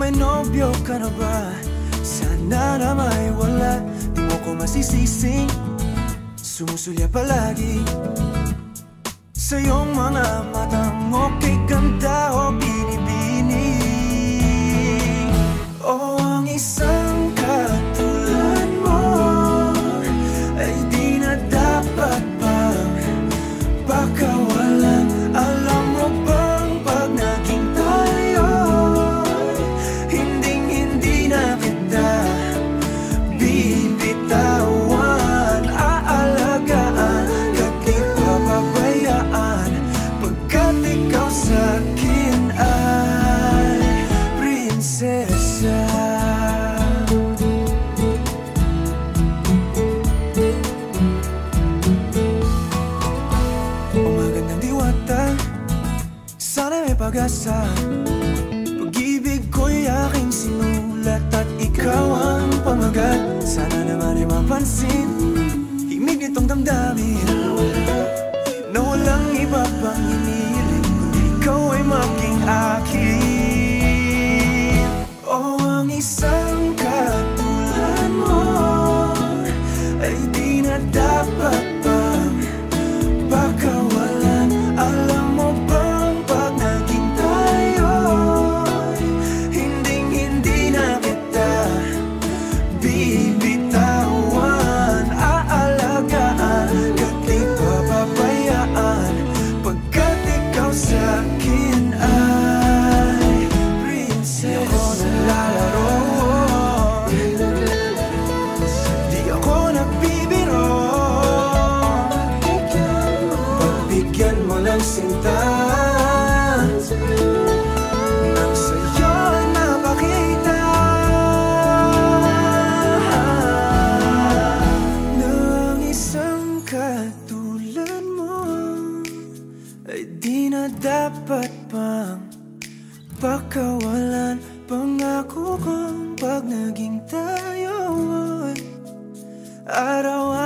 may nobyo ka na ba? Sana na may wala. Di mo ko masisising sumusulya palagi sa iyong mga matang okay ganda o binibini. O ang isang katulad mo ay di na dapat pang pakawalan. Alam mo bang pag naging tayo, hinding-hindi na kita bibitawan. Aalagaan ka't di papabayaan, pagkat ikaw sa'kin ay prinsesa. Umagandang diwata, sana may pag-asa. Pag-ibig ko'y aking sinulat at ikaw ang pamagat. Sana naman ay mapansin himig nitong damdamin na walang iba pang iniling kundi ikaw ay maging akin. O ang isang katulad mo ay di na dapat pang pakawalan. Alam mo bang pag naging tayo, hinding-hindi na kita bibitawan. Aalagaan ka't di papabayaan, pagkat ikaw sa'kin ay prinsesa. Di ako naglalaro, di ako nagbibiro. Pagbigyan mo ng sinta nang sa'yo napakita ng isang katulad mo ay di na dapat pang pakawalan. Pangako kong pag naging tayo ay araw-araw